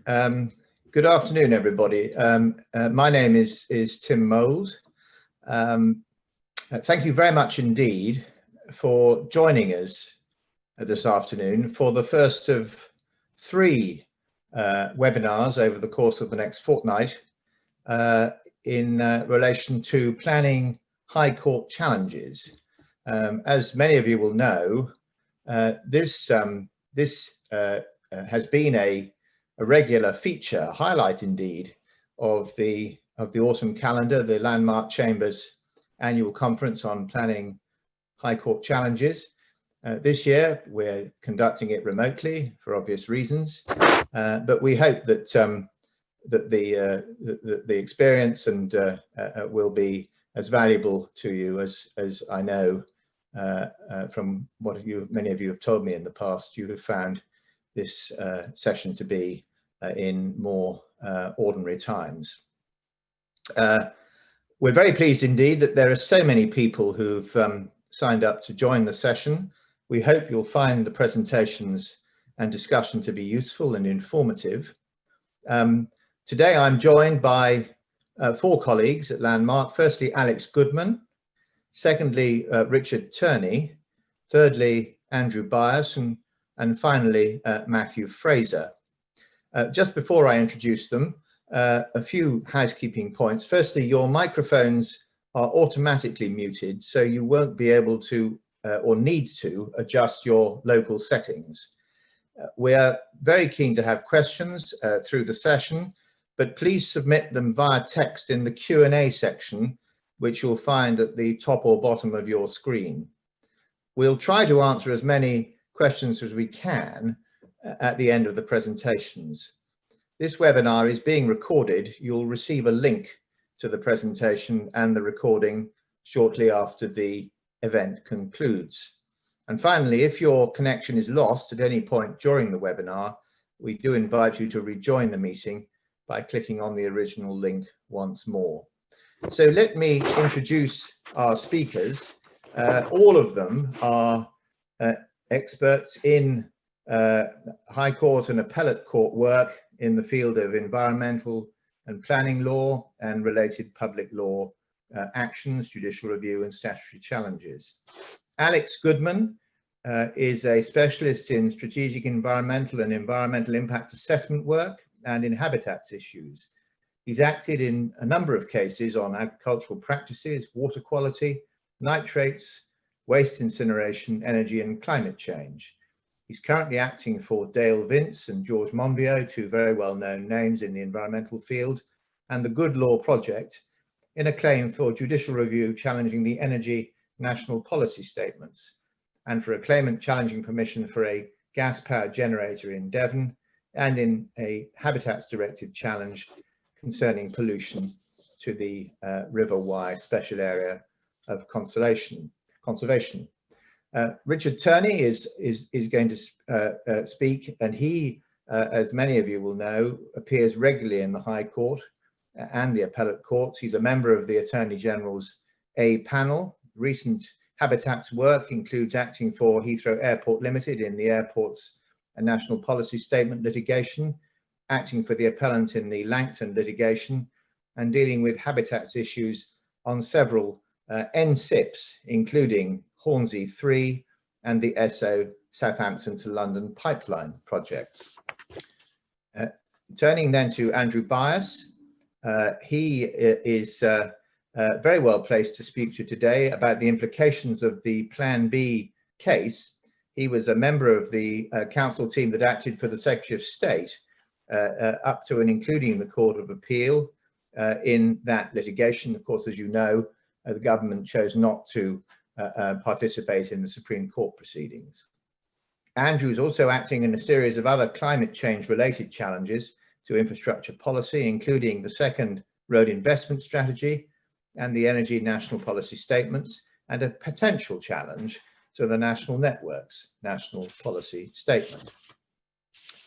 Um, Good afternoon, everybody. My name is Tim Mould. Thank you very much indeed for joining us this afternoon for the first of three webinars over the course of the next fortnight in relation to planning High Court challenges. As many of you will know, this has been a regular feature, a highlight indeed, of the autumn calendar, the Landmark Chambers annual conference on planning High Court challenges. This year we're conducting it remotely for obvious reasons, but we hope that the experience and will be as valuable to you as I know from what many of you have told me in the past. You have found this session to be in more ordinary times. We're very pleased indeed that there are so many people who've signed up to join the session. We hope you'll find the presentations and discussion to be useful and informative. Today I'm joined by four colleagues at Landmark. Firstly, Alex Goodman. Secondly, Richard Turney. Thirdly, Andrew Byass. And finally, Matthew Fraser. Just before I introduce them, a few housekeeping points. Firstly, your microphones are automatically muted, so you won't be able to or need to adjust your local settings. We are very keen to have questions through the session, but please submit them via text in the Q&A section, which you'll find at the top or bottom of your screen. We'll try to answer as many questions as we can at the end of the presentations. This webinar is being recorded. You'll receive a link to the presentation and the recording shortly after the event concludes. And finally, if your connection is lost at any point during the webinar, we do invite you to rejoin the meeting by clicking on the original link once more. So let me introduce our speakers. All of them are experts in High Court and Appellate Court work in the field of environmental and planning law and related public law actions, judicial review and statutory challenges. Alex Goodman is a specialist in strategic environmental and environmental impact assessment work and in habitats issues. He's acted in a number of cases on agricultural practices, water quality, nitrates, waste incineration, energy and climate change. He's currently acting for Dale Vince and George Monbiot, two very well-known names in the environmental field, and the Good Law Project, in a claim for judicial review challenging the energy national policy statements, and for a claimant challenging permission for a gas-powered generator in Devon, and in a habitats-directed challenge concerning pollution to the River Wye special area of conservation. Richard Turney is going to speak, and he, as many of you will know, appears regularly in the High Court and the Appellate Courts. He's a member of the Attorney General's A panel. Recent habitats work includes acting for Heathrow Airport Limited in the airport's national policy statement litigation, acting for the appellant in the Langton litigation, and dealing with habitats issues on several NSIPs, including Hornsey 3 and the ESSO Southampton to London pipeline project. Turning then to Andrew Byass, he is very well placed to speak to you today about the implications of the Plan B case. He was a member of the council team that acted for the Secretary of State up to and including the Court of Appeal in that litigation. Of course, as you know, the government chose not to participate in the Supreme Court proceedings. Andrew is also acting in a series of other climate change related challenges to infrastructure policy, including the second road investment strategy and the energy national policy statements, and a potential challenge to the national networks national policy statement.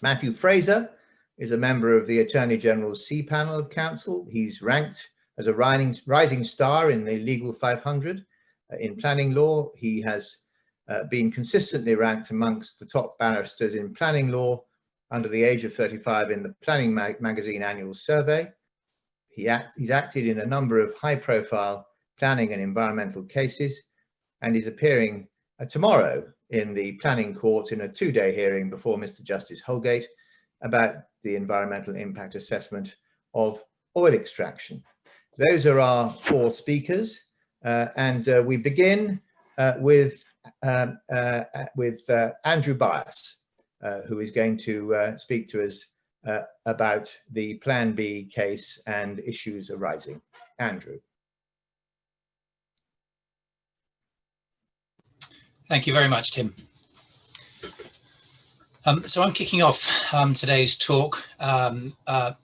Matthew Fraser is a member of the Attorney General's C panel of counsel. He's ranked as a rising star in the Legal 500 in planning law. He has been consistently ranked amongst the top barristers in planning law under the age of 35 in the Planning Magazine annual survey. He's acted in a number of high-profile planning and environmental cases, and is appearing tomorrow in the planning court in a 2-day hearing before Mr. Justice Holgate about the environmental impact assessment of oil extraction. Those are our 4 speakers, and we begin with Andrew Byass, who is going to speak to us about the Plan B case and issues arising. Andrew. Thank you very much, Tim. So I'm kicking off today's talk,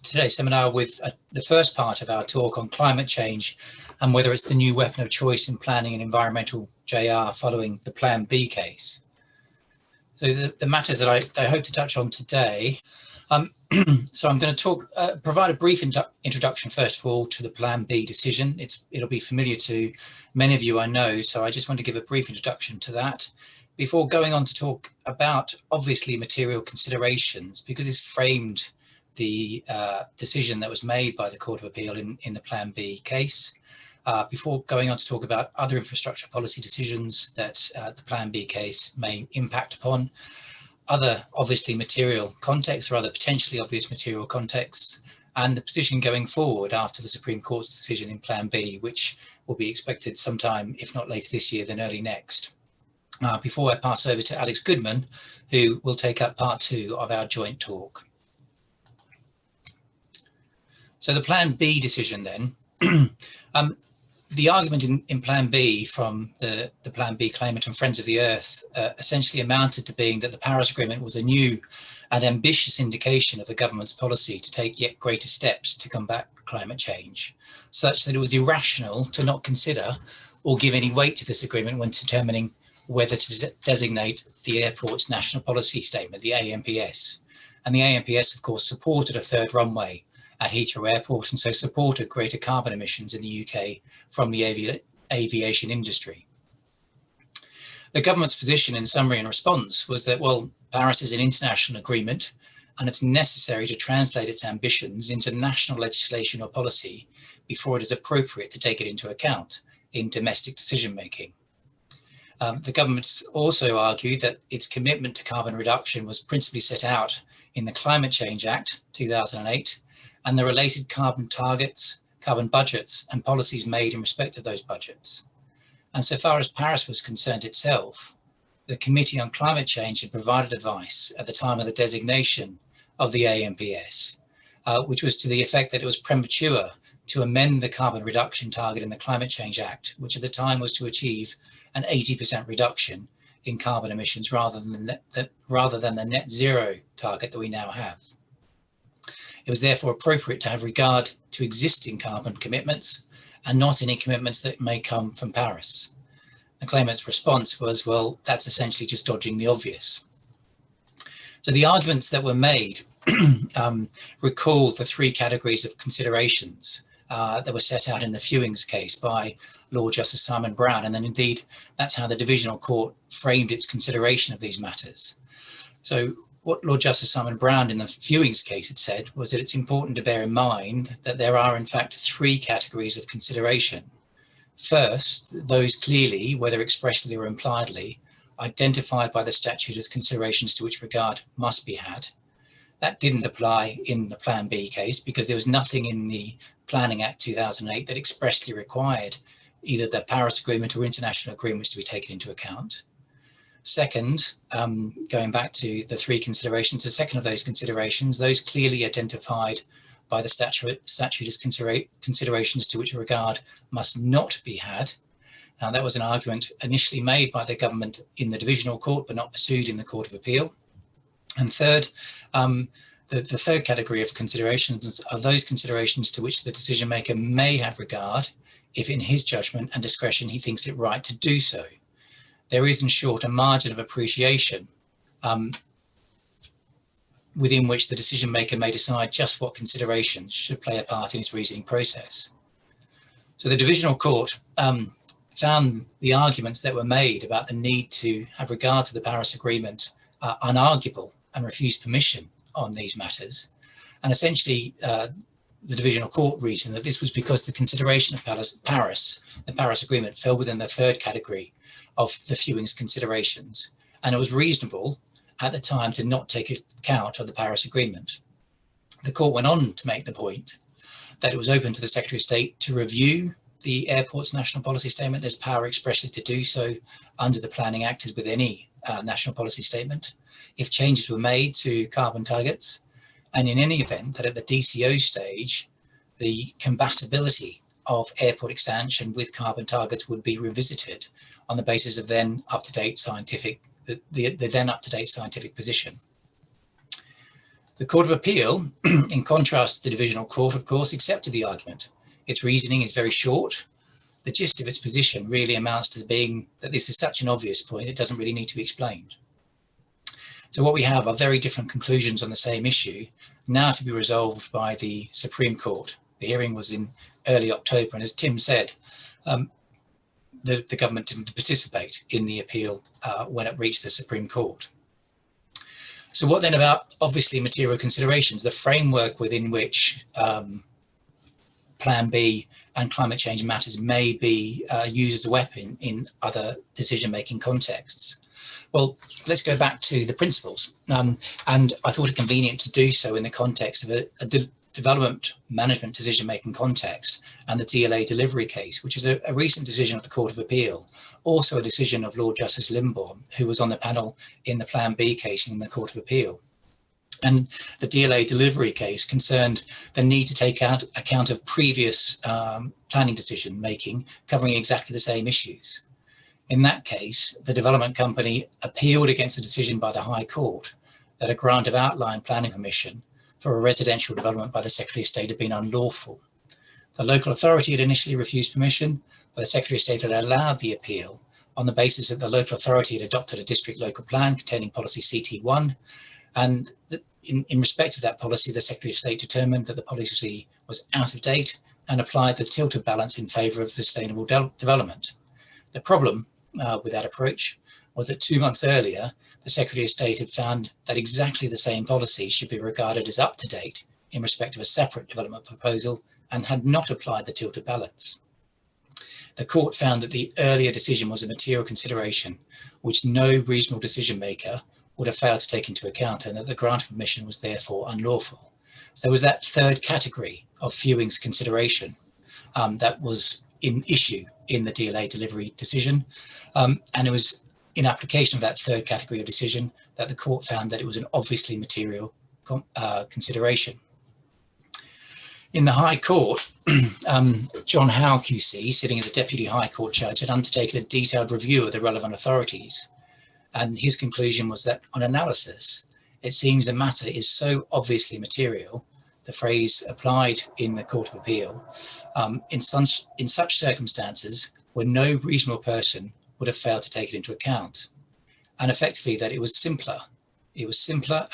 today's seminar with the first part of our talk on climate change and whether it's the new weapon of choice in planning and environmental JR following the Plan B case. So the matters that I hope to touch on today. So I'm going to provide a brief introduction first of all to the Plan B decision. It'll be familiar to many of you, I know, so I just want to give a brief introduction to that before going on to talk about obviously material considerations, because it's framed the decision that was made by the Court of Appeal in the Plan B case, before going on to talk about other infrastructure policy decisions that the Plan B case may impact upon, other obviously material contexts or other potentially obvious material contexts, and the position going forward after the Supreme Court's decision in Plan B, which will be expected sometime, if not later this year, then early next. Before I pass over to Alex Goodman, who will take up part 2 of our joint talk. So the Plan B decision then, the argument in Plan B from the Plan B claimant and Friends of the Earth essentially amounted to being that the Paris Agreement was a new and ambitious indication of the government's policy to take yet greater steps to combat climate change, such that it was irrational to not consider or give any weight to this agreement when determining whether to designate the airport's national policy statement, the ANPS. And the ANPS, of course, supported a 3rd runway at Heathrow Airport, and so supported greater carbon emissions in the UK from the aviation industry. The government's position in summary and response was that, well, Paris is an international agreement and it's necessary to translate its ambitions into national legislation or policy before it is appropriate to take it into account in domestic decision making. The government also argued that its commitment to carbon reduction was principally set out in the Climate Change Act 2008 and the related carbon targets, carbon budgets and policies made in respect of those budgets. And so far as Paris was concerned itself, the Committee on Climate Change had provided advice at the time of the designation of the ANPS, which was to the effect that it was premature to amend the carbon reduction target in the Climate Change Act, which at the time was to achieve an 80% reduction in carbon emissions rather than the net zero target that we now have. It was therefore appropriate to have regard to existing carbon commitments and not any commitments that may come from Paris. The claimant's response was, well, that's essentially just dodging the obvious. So the arguments that were made recall the 3 categories of considerations that were set out in the Fewings case by Lord Justice Simon Brown, and then indeed that's how the Divisional Court framed its consideration of these matters. So what Lord Justice Simon Brown in the Fewings case had said was that it's important to bear in mind that there are in fact 3 categories of consideration. First, those clearly, whether expressly or impliedly, identified by the statute as considerations to which regard must be had. That didn't apply in the Plan B case because there was nothing in the Planning Act 2008 that expressly required either the Paris Agreement or international agreements to be taken into account. Second, going back to the 3 considerations, the second of those considerations, those clearly identified by the statute as considerations to which regard must not be had. Now, that was an argument initially made by the government in the Divisional Court, but not pursued in the Court of Appeal. And third, the third category of considerations are those considerations to which the decision maker may have regard if in his judgment and discretion he thinks it right to do so. There is, in short, a margin of appreciation within which the decision maker may decide just what considerations should play a part in his reasoning process. So the Divisional Court found the arguments that were made about the need to have regard to the Paris Agreement unarguable and refused permission on these matters. And essentially, the Divisional Court reasoned that this was because the consideration of the Paris Agreement fell within the third category of the viewing's considerations, and it was reasonable at the time to not take account of the Paris Agreement. The court went on to make the point that it was open to the Secretary of State to review the airport's national policy statement. There's power expressly to do so under the Planning Act as with any national policy statement, if changes were made to carbon targets, and in any event that at the DCO stage, the compatibility of airport expansion with carbon targets would be revisited on the basis of then up-to-date scientific, the then up-to-date scientific position. The Court of Appeal, in contrast to the Divisional Court, of course, accepted the argument. Its reasoning is very short. The gist of its position really amounts to being that this is such an obvious point, it doesn't really need to be explained. So what we have are very different conclusions on the same issue, now to be resolved by the Supreme Court. The hearing was in early October, and as Tim said, the government didn't participate in the appeal when it reached the Supreme Court. So what then about, obviously, material considerations, the framework within which Plan B and climate change matters may be used as a weapon in other decision-making contexts? Well, let's go back to the principles. And I thought it convenient to do so in the context of a development management decision-making context and the DLA delivery case, which is a recent decision of the Court of Appeal, also a decision of Lord Justice Limbaugh, who was on the panel in the Plan B case in the Court of Appeal. And the DLA delivery case concerned the need to take account of previous planning decision-making covering exactly the same issues. In that case, the development company appealed against the decision by the High Court that a grant of outline planning permission for a residential development by the Secretary of State had been unlawful. The local authority had initially refused permission, but the Secretary of State had allowed the appeal on the basis that the local authority had adopted a district local plan containing policy CT1, and in respect of that policy, the Secretary of State determined that the policy was out of date and applied the tilted balance in favour of sustainable development. The problem with that approach was that 2 months earlier, the Secretary of State had found that exactly the same policy should be regarded as up to date in respect of a separate development proposal and had not applied the tilted balance. The court found that the earlier decision was a material consideration which no reasonable decision maker would have failed to take into account, and that the grant of permission was therefore unlawful. So there was that third category of viewing's consideration that was in issue in the DLA delivery decision. And it was in application of that third category of decision that the court found that it was an obviously material consideration. In the High Court, John Howe QC, sitting as a Deputy High Court judge, had undertaken a detailed review of the relevant authorities. And his conclusion was that on analysis, it seems the matter is so obviously material, the phrase applied in the Court of Appeal, in such circumstances where no reasonable person would have failed to take it into account. And effectively that it was simpler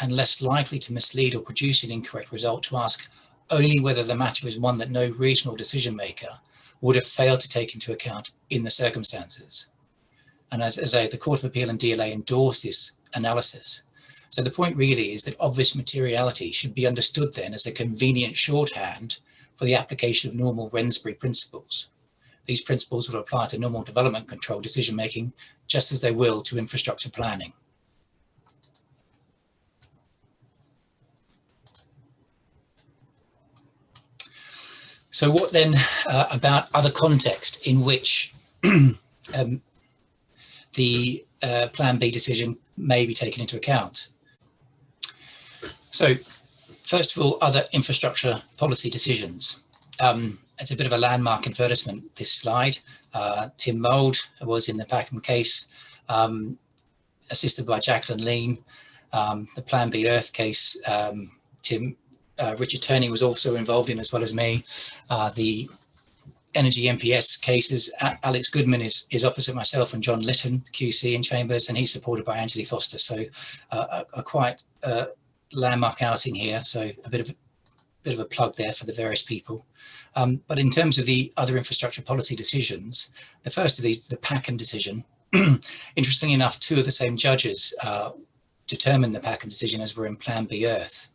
and less likely to mislead or produce an incorrect result to ask only whether the matter is one that no reasonable decision maker would have failed to take into account in the circumstances. And as I say, the Court of Appeal and DLA endorsed this analysis. So the point really is that obvious materiality should be understood then as a convenient shorthand for the application of normal Rensbury principles. These principles will apply to normal development control decision making, just as they will to infrastructure planning. So what then about other context in which the Plan B decision may be taken into account? So first of all, other infrastructure policy decisions. It's a bit of a landmark advertisement, this slide. Tim Mould was in the Packham case, assisted by Jacqueline Lean. The Plan B Earth case, Richard Turney was also involved in, as well as me. The Energy MPS cases, Alex Goodman is opposite myself and John Litton, QC in Chambers, and he's supported by Angeli Foster. So a quite landmark outing here. So a bit of a plug there for the various people. But in terms of the other infrastructure policy decisions, the first of these, the Packham decision, interestingly enough, two of the same judges determine the Packham decision as were in Plan B Earth.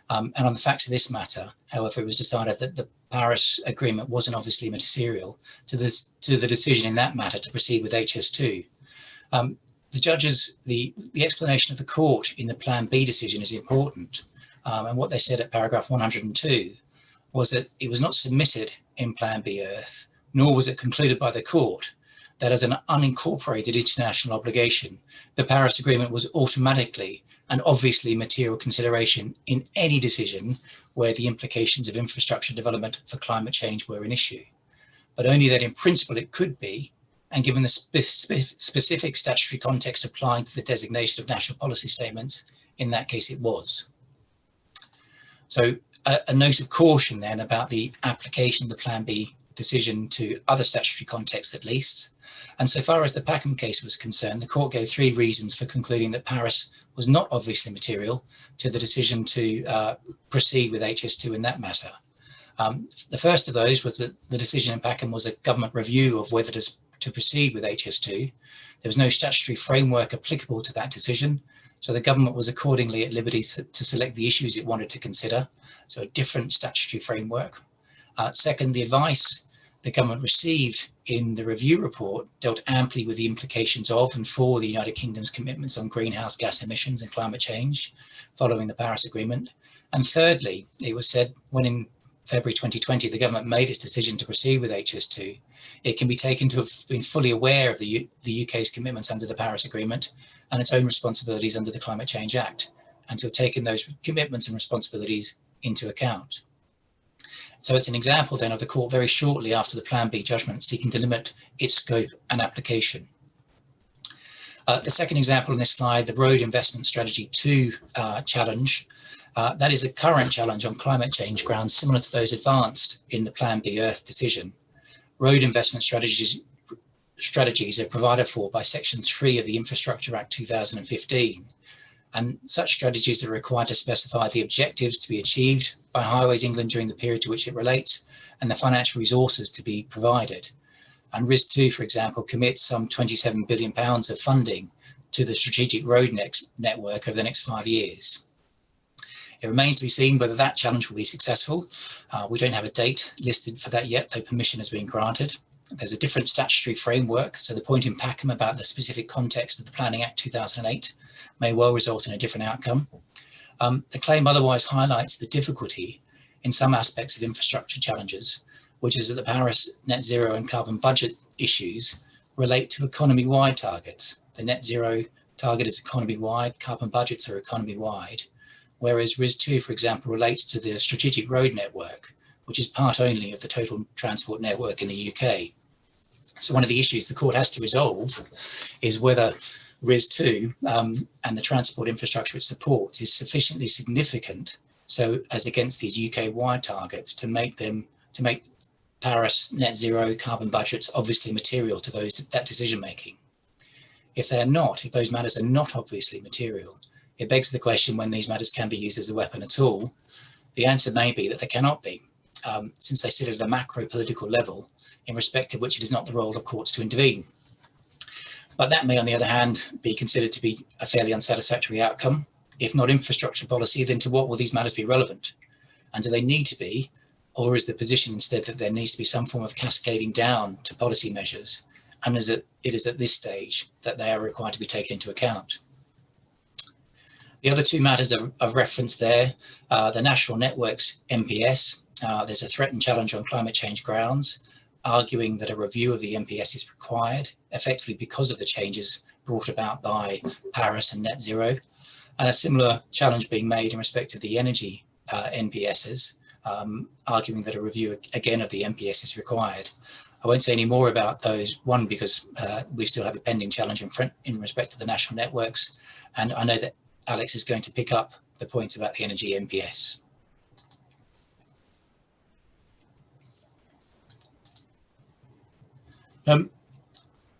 And on the facts of this matter, however, it was decided that the Paris Agreement wasn't obviously material to the decision in that matter to proceed with HS2. The judges, the explanation of the court in the Plan B decision is important. And what they said at paragraph 102 was that it was not submitted in Plan B Earth, nor was it concluded by the court that as an unincorporated international obligation, the Paris Agreement was automatically and obviously material consideration in any decision where the implications of infrastructure development for climate change were an issue, but only that in principle it could be, and given the specific statutory context applying to the designation of national policy statements, in that case it was. So a note of caution then about the application of the Plan B decision to other statutory contexts at least. And so far as the Packham case was concerned, the court gave 3 reasons for concluding that Paris was not obviously material to the decision to proceed with HS2 in that matter. The first of those was that the decision in Packham was a government review of whether to proceed with HS2. There was no statutory framework applicable to that decision, so the government was accordingly at liberty to select the issues it wanted to consider, so a different statutory framework. Second, the advice the government received in the review report dealt amply with the implications of and for the United Kingdom's commitments on greenhouse gas emissions and climate change following the Paris Agreement. And thirdly, it was said when in February 2020 the government made its decision to proceed with HS2, it can be taken to have been fully aware of the UK's commitments under the Paris Agreement and its own responsibilities under the Climate Change Act, and to have taken those commitments and responsibilities into account. So it's an example then of the court very shortly after the Plan B judgment seeking to limit its scope and application. The second example in this slide, the Road Investment Strategy 2 challenge, that is a current challenge on climate change grounds similar to those advanced in the Plan B Earth decision. Road investment strategies are provided for by Section 3 of the Infrastructure Act 2015. And such strategies are required to specify the objectives to be achieved by Highways England during the period to which it relates and the financial resources to be provided. And RIS2, for example, commits some £27 billion of funding to the strategic road network over the next 5 years. It remains to be seen whether that challenge will be successful. We don't have a date listed for that yet, though permission has been granted. There's a different statutory framework, so the point in Packham about the specific context of the Planning Act 2008 may well result in a different outcome. The claim otherwise highlights the difficulty in some aspects of infrastructure challenges, which is that the Paris net zero and carbon budget issues relate to economy-wide targets. The net zero target is economy-wide, carbon budgets are economy-wide, whereas RIS2, for example, relates to the strategic road network, which is part only of the total transport network in the UK. So one of the issues the court has to resolve is whether RIS2 and the transport infrastructure it supports is sufficiently significant so as against these UK-wide targets to make Paris net zero carbon budgets obviously material to that decision making. If they're not, if those matters are not obviously material, it begs the question when these matters can be used as a weapon at all. The answer may be that they cannot be, since they sit at a macro political level in respect of which it is not the role of courts to intervene. But that may, on the other hand, be considered to be a fairly unsatisfactory outcome. If not infrastructure policy, then to what will these matters be relevant? And do they need to be, or is the position instead that there needs to be some form of cascading down to policy measures? And it is at this stage that they are required to be taken into account. The other 2 matters of reference there, the National Networks NPS. There's a threat and challenge on climate change grounds, arguing that a review of the NPS is required, effectively because of the changes brought about by Paris and net zero, and a similar challenge being made in respect of the energy NPSs, arguing that a review again of the NPS is required. I won't say any more about those, one, because we still have a pending challenge in respect to the national networks, and I know that Alex is going to pick up the points about the energy NPS.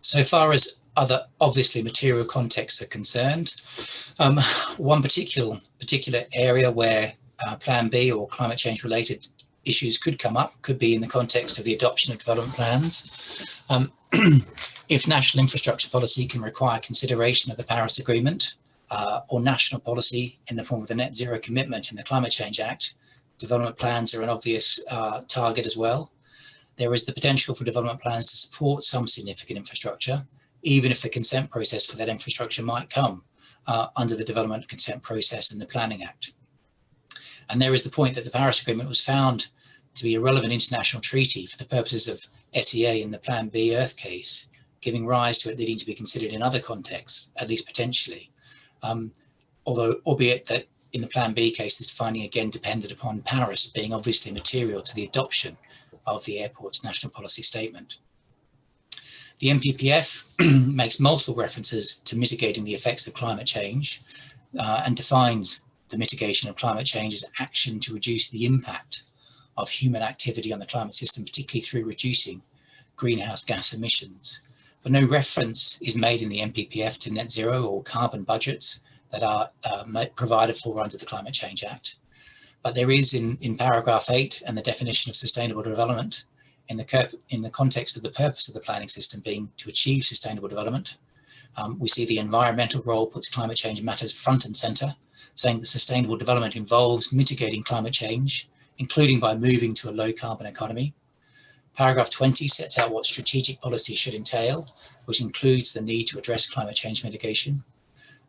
So far as other obviously material contexts are concerned, one particular area where Plan B or climate change related issues could come up could be in the context of the adoption of development plans. If national infrastructure policy can require consideration of the Paris Agreement, or national policy in the form of the net zero commitment in the Climate Change Act. Development plans are an obvious target as well. There is the potential for development plans to support some significant infrastructure, even if the consent process for that infrastructure might come under the development consent process in the Planning Act. And there is the point that the Paris Agreement was found to be a relevant international treaty for the purposes of SEA in the Plan B Earth case, giving rise to it needing to be considered in other contexts, at least potentially. Although, albeit that in the Plan B case, this finding again depended upon Paris being obviously material to the adoption of the airport's national policy statement. The NPPF makes multiple references to mitigating the effects of climate change and defines the mitigation of climate change as action to reduce the impact of human activity on the climate system, particularly through reducing greenhouse gas emissions. But no reference is made in the NPPF to net zero or carbon budgets that are provided for under the Climate Change Act. But there is in paragraph 8 and the definition of sustainable development in the context of the purpose of the planning system being to achieve sustainable development. We see the environmental role puts climate change matters front and center, saying that sustainable development involves mitigating climate change, including by moving to a low carbon economy. Paragraph 20 sets out what strategic policy should entail, which includes the need to address climate change mitigation.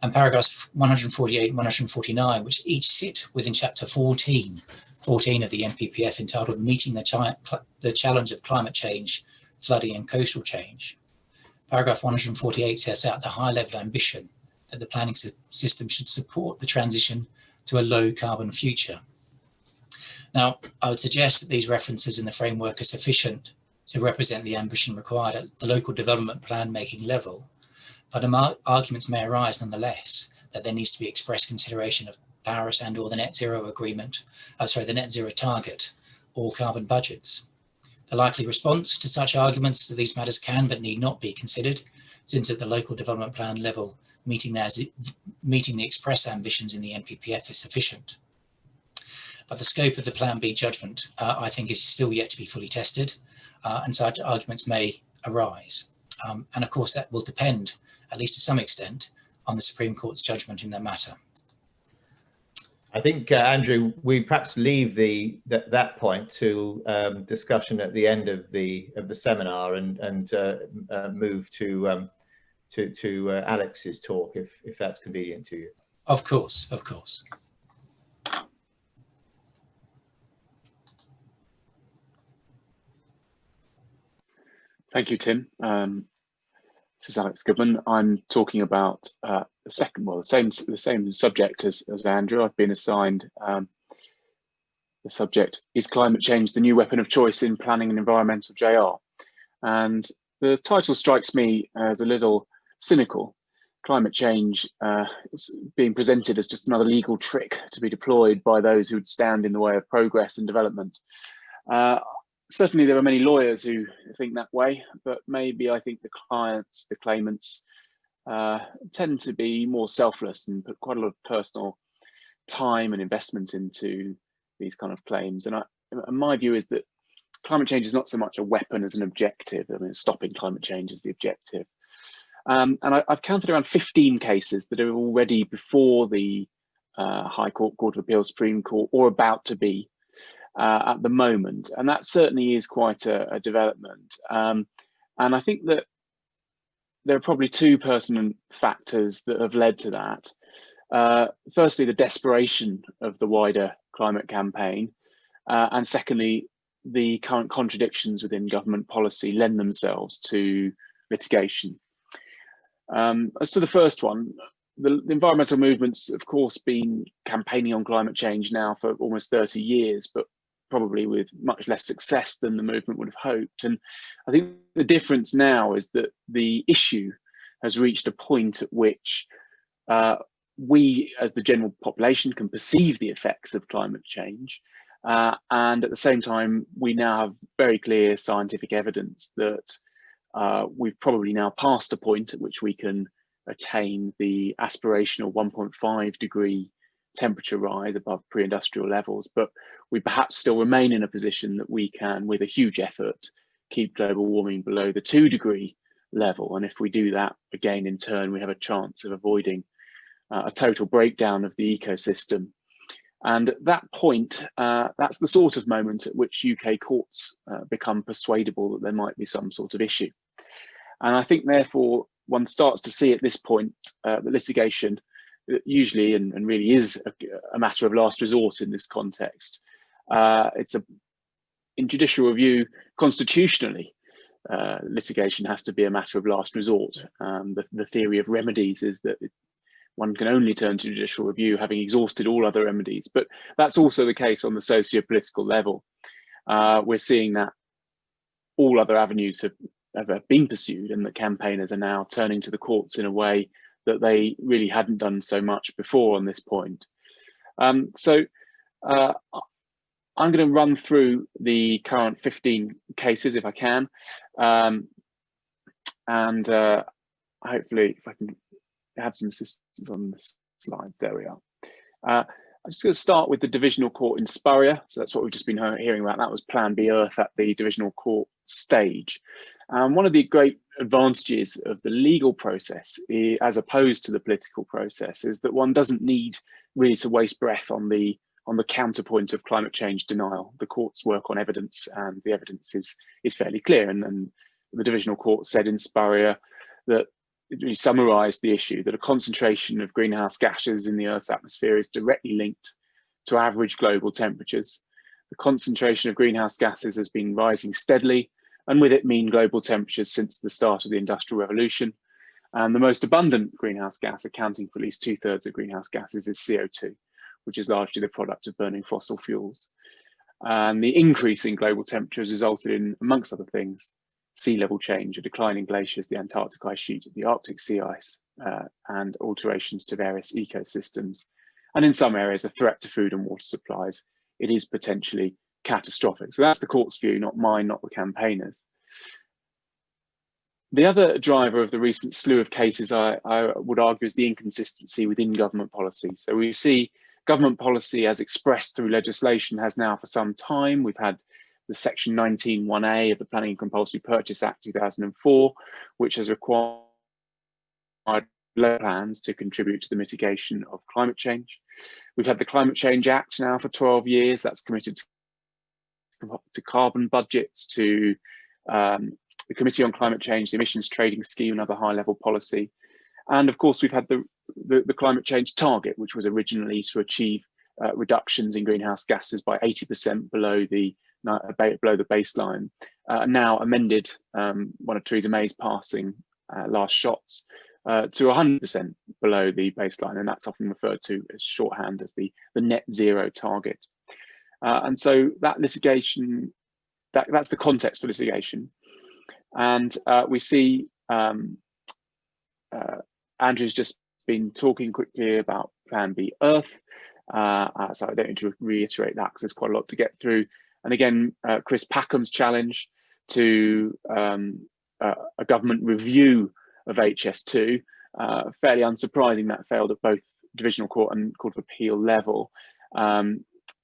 And paragraphs 148 and 149, which each sit within chapter 14 of the NPPF, entitled Meeting the Challenge of Climate Change, Flooding and Coastal Change. Paragraph 148 sets out the high-level ambition that the planning system should support the transition to a low-carbon future. Now, I would suggest that these references in the framework are sufficient to represent the ambition required at the local development plan making level, but arguments may arise nonetheless that there needs to be express consideration of Paris and or the net zero agreement, the net zero target or carbon budgets. The likely response to such arguments is that these matters can but need not be considered, since at the local development plan level, meeting the express ambitions in the NPPF is sufficient. But the scope of the Plan B judgment, I think, is still yet to be fully tested, and such arguments may arise. And of course, that will depend, at least to some extent, on the Supreme Court's judgment in the matter. I think, Andrew, we perhaps leave that point to discussion at the end of the seminar and move to Alex's talk, if that's convenient to you. Of course, of course. Thank you, Tim. This is Alex Goodman. I'm talking about the same subject as Andrew. I've been assigned the subject, is climate change the new weapon of choice in planning and environmental JR? And the title strikes me as a little cynical. Climate change is being presented as just another legal trick to be deployed by those who would stand in the way of progress and development. Certainly there are many lawyers who think that way, but maybe I think the clients, the claimants, tend to be more selfless and put quite a lot of personal time and investment into these kind of claims. And my view is that climate change is not so much a weapon as an objective. I mean, stopping climate change is the objective. And I've counted around 15 cases that are already before the High Court, Court of Appeal, Supreme Court, or about to be at the moment. And that certainly is quite a development. And I think that there are probably two pertinent factors that have led to that. Firstly, the desperation of the wider climate campaign. And secondly, the current contradictions within government policy lend themselves to litigation. As to the first one, the environmental movement's of course been campaigning on climate change now for almost 30 years, but probably with much less success than the movement would have hoped. And I think the difference now is that the issue has reached a point at which we as the general population can perceive the effects of climate change. And at the same time, we now have very clear scientific evidence that we've probably now passed a point at which we can attain the aspirational 1.5 degree temperature rise above pre-industrial levels, but we perhaps still remain in a position that we can, with a huge effort, keep global warming below the 2 degree level. And if we do that, again, in turn, we have a chance of avoiding a total breakdown of the ecosystem. And at that point, that's the sort of moment at which UK courts become persuadable that there might be some sort of issue. And I think, therefore, one starts to see at this point that litigation usually and really is a matter of last resort in this context. In judicial review, constitutionally, litigation has to be a matter of last resort. The theory of remedies is that one can only turn to judicial review having exhausted all other remedies, but that's also the case on the socio-political level. We're seeing that all other avenues have been pursued, and that campaigners are now turning to the courts in a way that they really hadn't done so much before on this point. I'm going to run through the current 15 cases if I can, and hopefully if I can have some assistance on the slides. There we are. I'm just going to start with the divisional court in Spurrier. So that's what we've just been hearing about. That was Plan B Earth at the divisional court stage. One of the great advantages of the legal process, as opposed to the political process, is that one doesn't need really to waste breath on the counterpoint of climate change denial. The courts work on evidence, and the evidence is fairly clear. And the divisional court said in Spurrier that it really summarised the issue, that a concentration of greenhouse gases in the Earth's atmosphere is directly linked to average global temperatures. The concentration of greenhouse gases has been rising steadily, and with it mean global temperatures since the start of the Industrial Revolution. And the most abundant greenhouse gas, accounting for at least 2/3 of greenhouse gases, is CO2, which is largely the product of burning fossil fuels. And the increase in global temperatures resulted in, amongst other things, sea level change, a decline in glaciers, the Antarctic ice sheet, the Arctic sea ice, and alterations to various ecosystems. And in some areas, a threat to food and water supplies. It is potentially catastrophic. So that's the court's view, not mine, not the campaigners. The other driver of the recent slew of cases, I would argue, is the inconsistency within government policy. So we see government policy as expressed through legislation has now for some time. We've had the Section 19(1)(a) of the Planning and Compulsory Purchase Act 2004, which has required plans to contribute to the mitigation of climate change. We've had the Climate Change Act now for 12 years. That's committed to carbon budgets, to the Committee on Climate Change, the Emissions Trading Scheme, and other high-level policy. And of course, we've had the climate change target, which was originally to achieve reductions in greenhouse gases by 80% below the baseline, now amended, one of Theresa May's passing last shots, to 100% below the baseline, and that's often referred to as shorthand as the net zero target. And so that litigation, that's the context for litigation. And we see Andrew's just been talking quickly about Plan B Earth, so I don't need to reiterate that because there's quite a lot to get through. And again, Chris Packham's challenge to a government review of HS2, fairly unsurprising that failed at both Divisional Court and Court of Appeal level.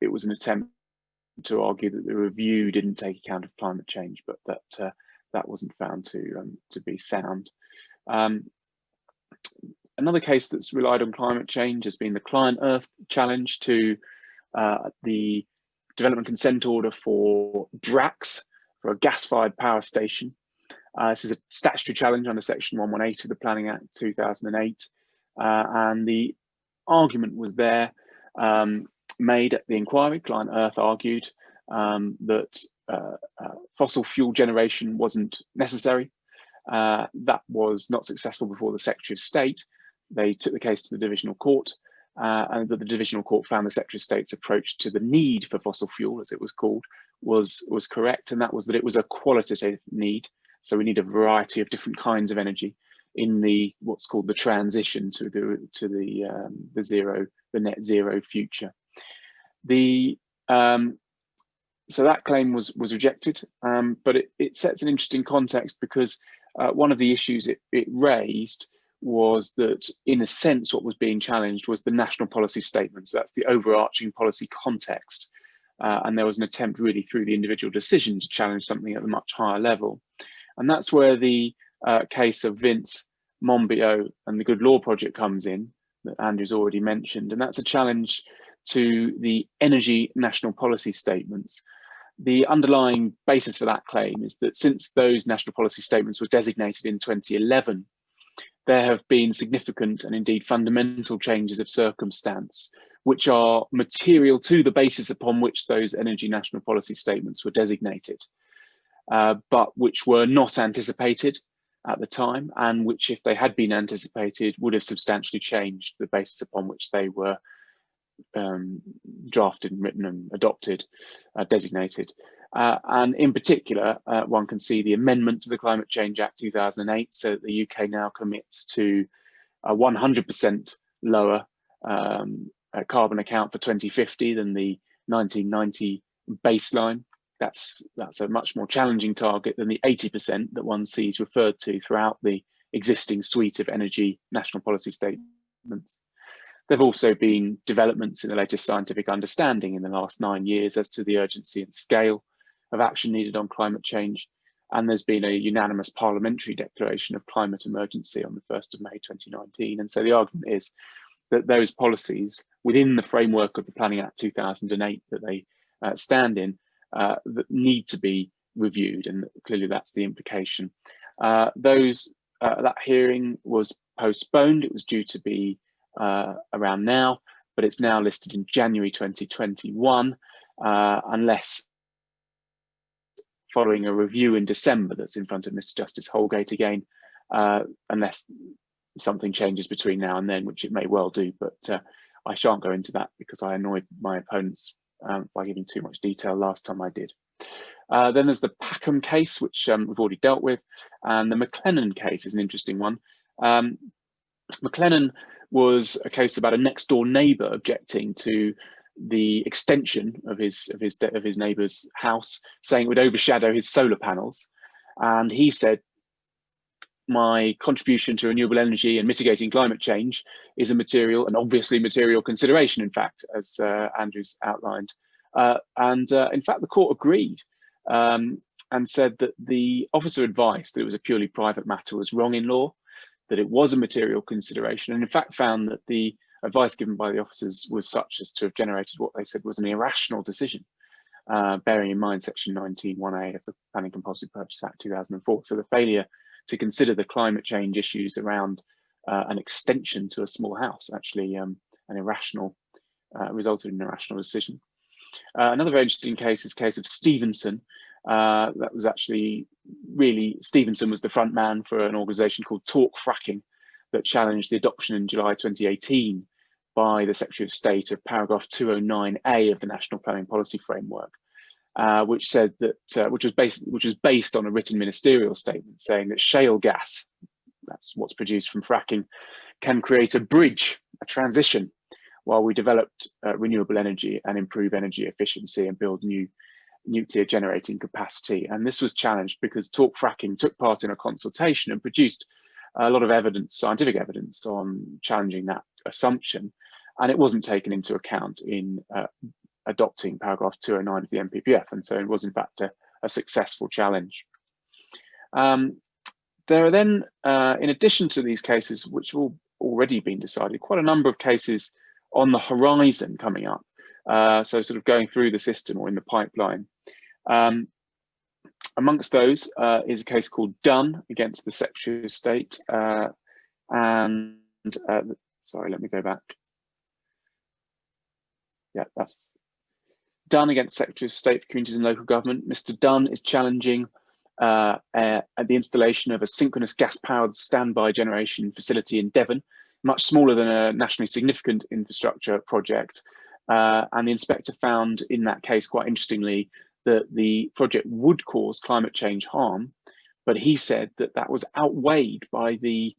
It was an attempt to argue that the review didn't take account of climate change, but that wasn't found to be sound. Another case that's relied on climate change has been the Client Earth challenge to the development consent order for Drax, for a gas-fired power station. This is a statutory challenge under Section 118 of the Planning Act 2008, and the argument was there made at the inquiry. Client Earth argued that fossil fuel generation wasn't necessary. That was not successful before the Secretary of State. They took the case to the Divisional Court, and the Divisional Court found the Secretary of State's approach to the need for fossil fuel, as it was called, was correct, and that was that it was a qualitative need. So we need a variety of different kinds of energy in the what's called the transition to the net zero future. So that claim was rejected, but it sets an interesting context because one of the issues it raised was that, in a sense, what was being challenged was the national policy statement. So that's the overarching policy context. And there was an attempt really through the individual decision to challenge something at a much higher level. And that's where the case of Vince, Monbiot and the Good Law Project comes in, that Andrew's already mentioned, and that's a challenge to the energy national policy statements. The underlying basis for that claim is that since those national policy statements were designated in 2011, there have been significant and indeed fundamental changes of circumstance which are material to the basis upon which those energy national policy statements were designated, but which were not anticipated at the time, and which, if they had been anticipated, would have substantially changed the basis upon which they were drafted and written and adopted, designated. And in particular, one can see the amendment to the Climate Change Act 2008, so that the UK now commits to a 100% lower carbon account for 2050 than the 1990 baseline. That's a much more challenging target than the 80% that one sees referred to throughout the existing suite of energy national policy statements. There have also been developments in the latest scientific understanding in the last 9 years as to the urgency and scale of action needed on climate change. And there's been a unanimous parliamentary declaration of climate emergency on the 1st of May 2019. And so the argument is that those policies within the framework of the Planning Act 2008 that they stand in that need to be reviewed, and clearly that's the implication. That hearing was postponed. It was due to be around now, but it's now listed in January 2021, unless following a review in December that's in front of Mr. Justice Holgate again, unless something changes between now and then, which it may well do, but I shan't go into that because I annoyed my opponents by giving too much detail last time I did. Then there's the Packham case, which we've already dealt with, and the McLennan case is an interesting one. McLennan was a case about a next door neighbour objecting to the extension of his neighbour's house, saying it would overshadow his solar panels, and he said, my contribution to renewable energy and mitigating climate change is a material and obviously material consideration, in fact, as Andrew's outlined. In fact, the court agreed and said that the officer advice that it was a purely private matter was wrong in law, that it was a material consideration, and in fact found that the advice given by the officers was such as to have generated what they said was an irrational decision, bearing in mind section 19(1)(a) of the Planning Compulsory Purchase Act 2004. So the failure to consider the climate change issues around an extension to a small house actually resulted in an irrational decision. Another very interesting case is the case of Stevenson. That was actually really, Stevenson was the front man for an organisation called Talk Fracking that challenged the adoption in July 2018 by the Secretary of State of paragraph 209A of the National Planning Policy Framework, which said that which was based on a written ministerial statement saying that shale gas, that's what's produced from fracking, can create a bridge, a transition, while we developed renewable energy and improve energy efficiency and build new nuclear generating capacity. And this was challenged because Talk Fracking took part in a consultation and produced a lot of evidence, scientific evidence, on challenging that assumption, and it wasn't taken into account in adopting paragraph 209 of the NPPF, and so it was in fact a successful challenge. There are then, in addition to these cases, which have already been decided, quite a number of cases on the horizon coming up, so sort of going through the system or in the pipeline. Amongst those is a case called Dunn against the Secretary of State, sorry, let me go back. Yeah, that's Dunn against Secretary of State for Communities and Local Government. Mr. Dunn is challenging the installation of a synchronous gas-powered standby generation facility in Devon, much smaller than a nationally significant infrastructure project. And the inspector found in that case, quite interestingly, that the project would cause climate change harm, but he said that that was outweighed by the,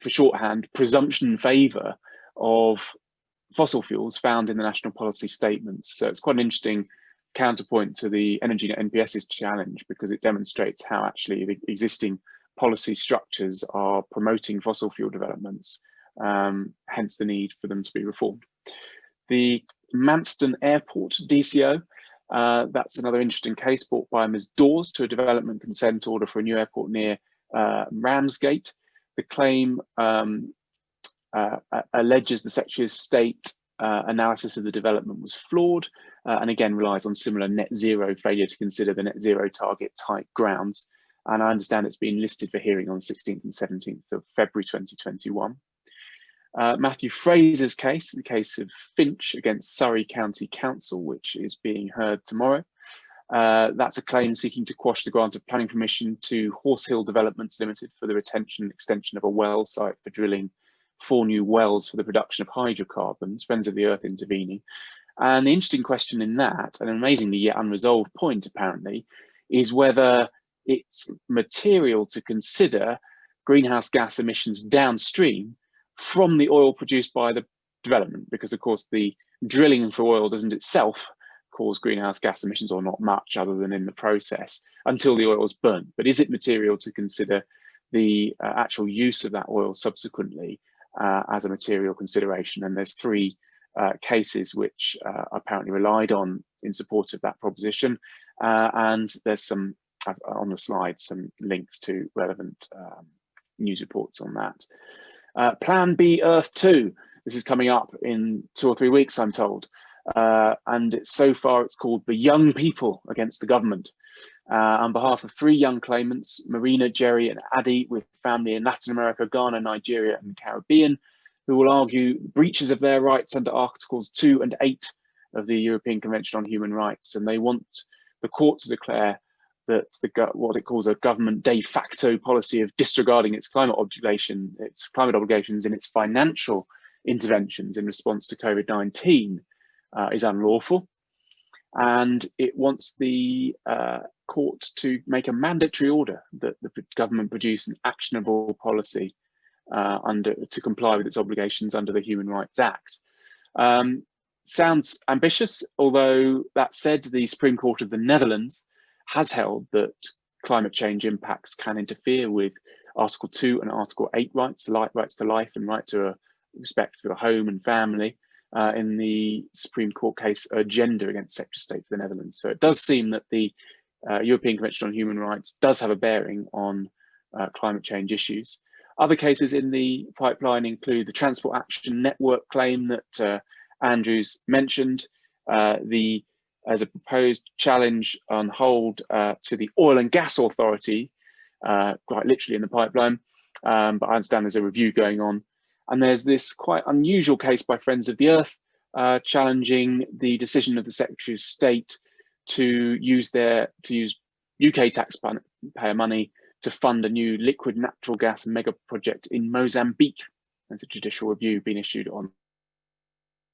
for shorthand, presumption in favour of fossil fuels found in the national policy statements. So it's quite an interesting counterpoint to the Energy NPS's challenge, because it demonstrates how actually the existing policy structures are promoting fossil fuel developments, hence the need for them to be reformed. The Manston Airport DCO, that's another interesting case brought by Ms. Dawes to a development consent order for a new airport near Ramsgate. The claim alleges the Secretary of State analysis of the development was flawed, and again relies on similar net zero failure to consider the net zero target tight grounds. And I understand it's been listed for hearing on the 16th and 17th of February 2021. Matthew Fraser's case, the case of Finch against Surrey County Council, which is being heard tomorrow. That's a claim seeking to quash the grant of planning permission to Horse Hill Developments Limited for the retention and extension of a well site for drilling 4 new wells for the production of hydrocarbons, Friends of the Earth intervening. And the interesting question in that, an amazingly yet unresolved point apparently, is whether it's material to consider greenhouse gas emissions downstream from the oil produced by the development, because of course the drilling for oil doesn't itself cause greenhouse gas emissions, or not much other than in the process, until the oil is burnt. But is it material to consider the actual use of that oil subsequently as a material consideration? And there's 3 cases which are apparently relied on in support of that proposition, and there's some on the slide some links to relevant news reports on that. Plan B Earth 2, this is coming up in 2 or 3 weeks, I'm told, and so far it's called The Young People Against the Government, on behalf of 3 young claimants, Marina, Jerry and Addy, with family in Latin America, Ghana, Nigeria and the Caribbean, who will argue breaches of their rights under Articles 2 and 8 of the European Convention on Human Rights. And they want the court to declare that what it calls a government de facto policy of disregarding its climate obligations in its financial interventions in response to COVID-19 is unlawful. And it wants the court to make a mandatory order that the government produce an actionable policy to comply with its obligations under the Human Rights Act. Sounds ambitious, although that said, the Supreme Court of the Netherlands has held that climate change impacts can interfere with Article 2 and Article 8 rights, rights to life and right to respect for the home and family, in the Supreme Court case Urgenda against Secretary of State for the Netherlands. So it does seem that the European Convention on Human Rights does have a bearing on climate change issues. Other cases in the pipeline include the Transport Action Network claim that Andrew's mentioned, as a proposed challenge on hold to the Oil and Gas Authority, quite literally in the pipeline, but I understand there's a review going on. And there's this quite unusual case by Friends of the Earth challenging the decision of the Secretary of State to use UK taxpayer money to fund a new liquid natural gas mega project in Mozambique. There's a judicial review being issued on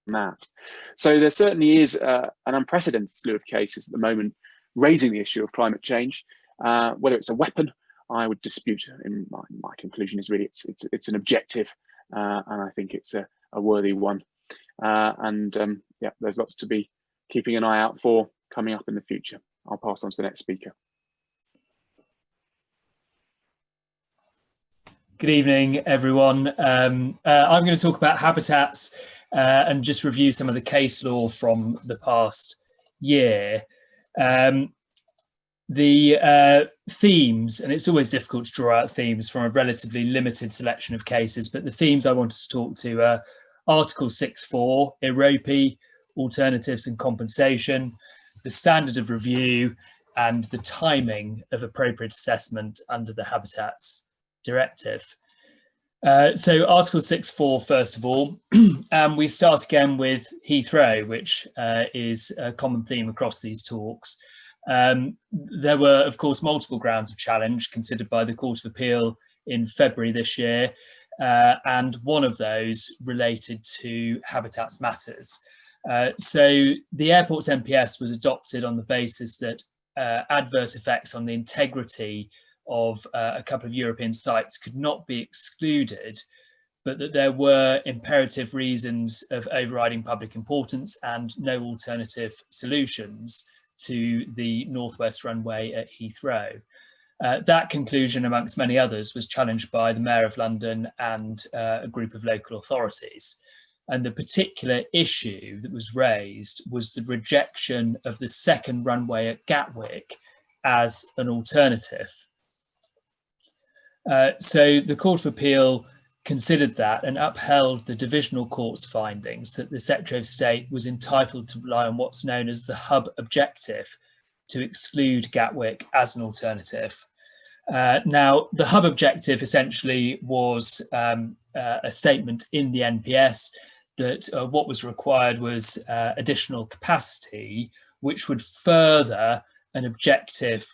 that. So there certainly is an unprecedented slew of cases at the moment raising the issue of climate change. Whether it's a weapon, I would dispute. In my conclusion is really it's an objective, and I think it's a worthy one. Yeah, there's lots to be keeping an eye out for coming up in the future. I'll pass on to the next speaker. Good evening, everyone. I'm going to talk about habitats and just review some of the case law from the past year. The themes, and it's always difficult to draw out themes from a relatively limited selection of cases, but the themes I wanted to talk to are Article 6.4, EROPI, alternatives and compensation, the standard of review, and the timing of appropriate assessment under the Habitats Directive. So Article 6.4, first of all, and we start again with Heathrow, which is a common theme across these talks. There were, of course, multiple grounds of challenge considered by the Court of Appeal in February this year, and one of those related to habitats matters. So the airport's NPS was adopted on the basis that adverse effects on the integrity of a couple of European sites could not be excluded, but that there were imperative reasons of overriding public importance and no alternative solutions to the northwest runway at Heathrow. That conclusion, amongst many others, was challenged by the Mayor of London and a group of local authorities. And the particular issue that was raised was the rejection of the second runway at Gatwick as an alternative. So the Court of Appeal considered that and upheld the divisional court's findings that the Secretary of State was entitled to rely on what's known as the hub objective to exclude Gatwick as an alternative. Now, the hub objective essentially was a statement in the NPS that what was required was additional capacity, which would further an objective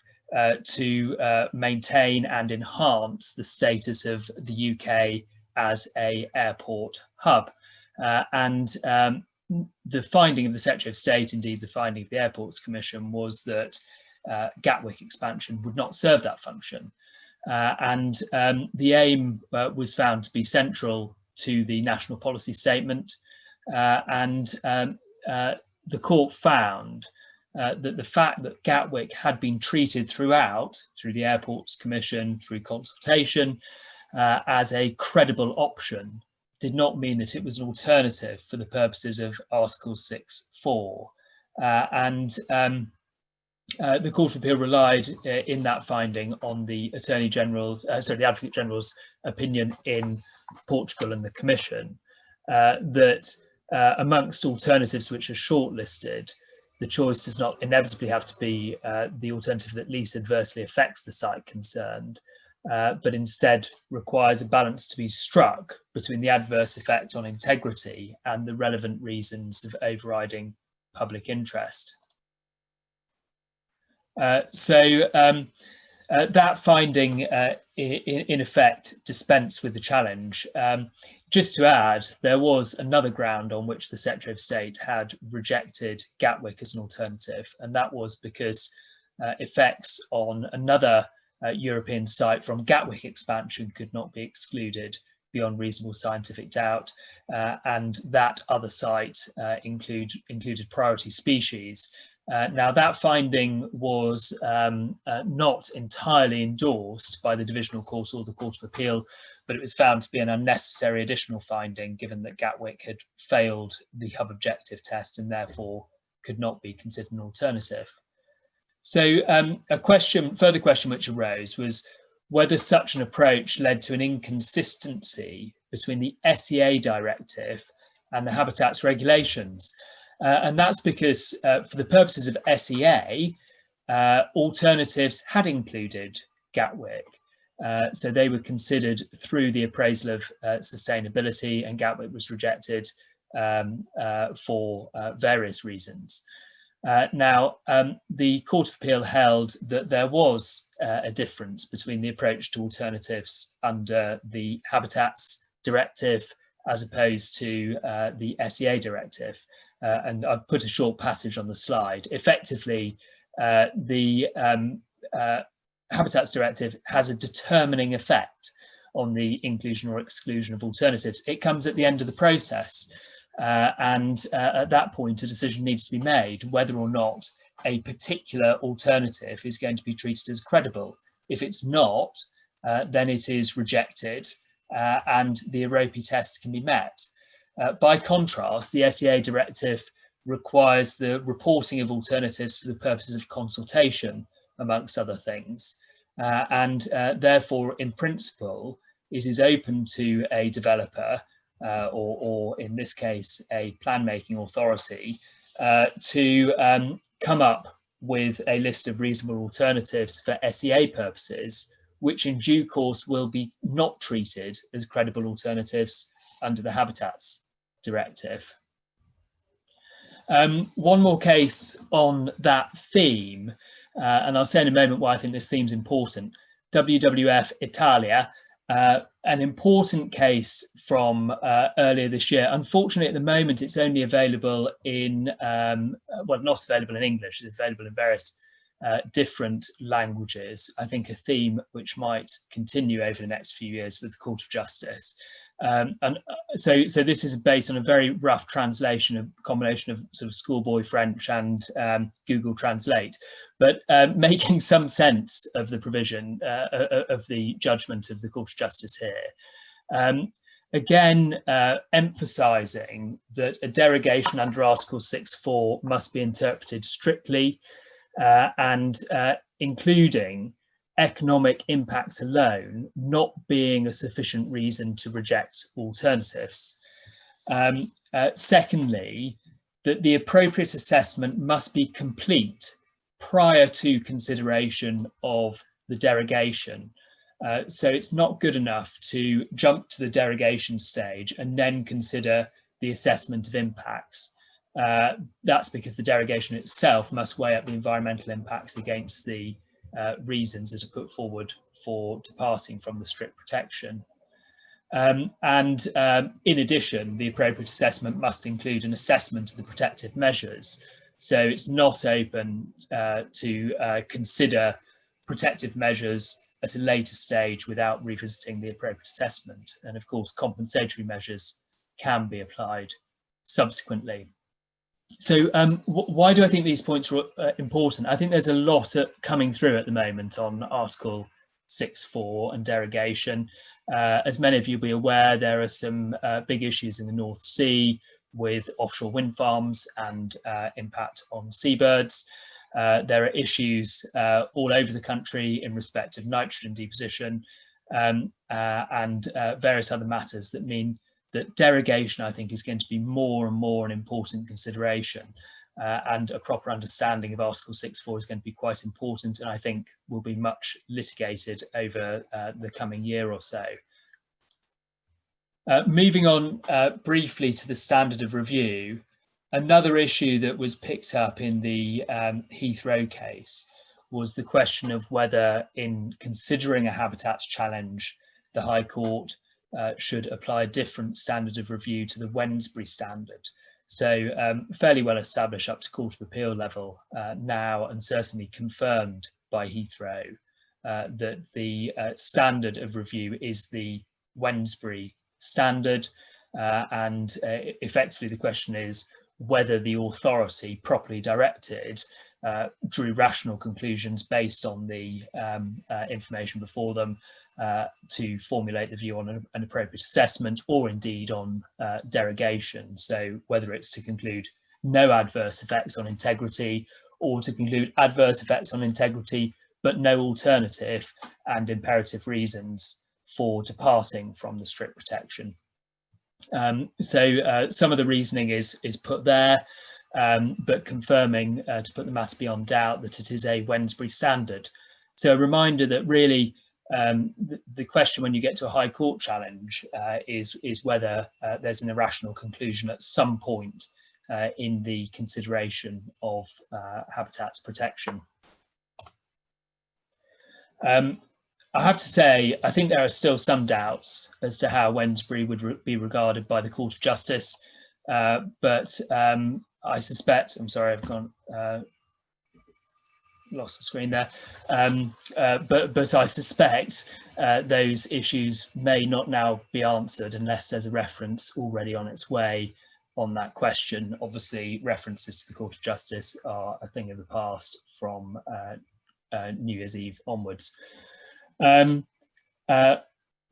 to maintain and enhance the status of the UK as a airport hub. The finding of the Secretary of State, indeed the finding of the Airports Commission, was that Gatwick expansion would not serve that function. The aim was found to be central to the national policy statement, the court found that the fact that Gatwick had been treated throughout, through the Airports Commission, through consultation, as a credible option did not mean that it was an alternative for the purposes of Article 6.4. The Court of Appeal relied in that finding on the Attorney General's, the Advocate General's opinion in Portugal and the Commission, that amongst alternatives which are shortlisted, the choice does not inevitably have to be the alternative that least adversely affects the site concerned, but instead requires a balance to be struck between the adverse effect on integrity and the relevant reasons of overriding public interest. That finding in effect dispensed with the challenge. Just to add, there was another ground on which the Secretary of State had rejected Gatwick as an alternative, and that was because effects on another European site from Gatwick expansion could not be excluded beyond reasonable scientific doubt, and that other site included priority species. Now, that finding was not entirely endorsed by the Divisional Court or the Court of Appeal, but it was found to be an unnecessary additional finding, given that Gatwick had failed the hub objective test and therefore could not be considered an alternative. So a further question which arose was whether such an approach led to an inconsistency between the SEA directive and the habitats regulations. And that's because for the purposes of SEA, alternatives had included Gatwick. So they were considered through the appraisal of sustainability, and Gatwick was rejected for various reasons. Now, the Court of Appeal held that there was a difference between the approach to alternatives under the Habitats Directive as opposed to the SEA Directive. And I've put a short passage on the slide. Effectively, the Habitats Directive has a determining effect on the inclusion or exclusion of alternatives. It comes at the end of the process. And at that point, a decision needs to be made whether or not a particular alternative is going to be treated as credible. If it's not, then it is rejected and the EIA test can be met. By contrast, the SEA directive requires the reporting of alternatives for the purposes of consultation, amongst other things. Therefore, in principle, it is open to a developer or in this case, a plan-making authority to come up with a list of reasonable alternatives for SEA purposes, which in due course will be not treated as credible alternatives under the Habitats Directive. One more case on that theme, and I'll say in a moment why I think this theme is important. WWF Italia, an important case from earlier this year. Unfortunately, at the moment, it's only available in, well, not available in English, it's available in various different languages. I think a theme which might continue over the next few years with the Court of Justice. So this is based on a very rough translation, a combination of sort of schoolboy French and Google Translate, but making some sense of the provision of the judgment of the Court of Justice here. Again, emphasising that a derogation under Article 6.4 must be interpreted strictly and including economic impacts alone not being a sufficient reason to reject alternatives. Secondly, that the appropriate assessment must be complete prior to consideration of the derogation. So it's not good enough to jump to the derogation stage and then consider the assessment of impacts. That's because the derogation itself must weigh up the environmental impacts against the reasons that are put forward for departing from the strict protection. In addition, the appropriate assessment must include an assessment of the protective measures. So it's not open to consider protective measures at a later stage without revisiting the appropriate assessment. And of course, compensatory measures can be applied subsequently. So why do I think these points are important? I think there's a lot coming through at the moment on Article 6.4 and derogation. As many of you will be aware, there are some big issues in the North Sea with offshore wind farms and impact on seabirds. There are issues all over the country in respect of nitrogen deposition and various other matters that mean that derogation, I think, is going to be more and more an important consideration, and a proper understanding of Article 6.4 is going to be quite important, and I think will be much litigated over the coming year or so. Moving on briefly to the standard of review, another issue that was picked up in the Heathrow case was the question of whether, in considering a habitats challenge, the High Court should apply a different standard of review to the Wednesbury standard. So fairly well established up to Court of Appeal level now, and certainly confirmed by Heathrow, that the standard of review is the Wednesbury standard, and effectively the question is whether the authority properly directed drew rational conclusions based on the information before them to formulate the view on an appropriate assessment, or indeed on derogation. So whether it's to conclude no adverse effects on integrity, or to conclude adverse effects on integrity but no alternative and imperative reasons for departing from the strict protection. So some of the reasoning is put there, but confirming, to put the matter beyond doubt, that it is a Wednesbury standard. So a reminder that really the question when you get to a High Court challenge is whether there's an irrational conclusion at some point in the consideration of habitats protection. I have to say, I think there are still some doubts as to how Wednesbury would be regarded by the Court of Justice, but I suspect, I'm sorry, I've gone lost the screen there, but I suspect those issues may not now be answered unless there's a reference already on its way on that question. Obviously, references to the Court of Justice are a thing of the past from New Year's Eve onwards.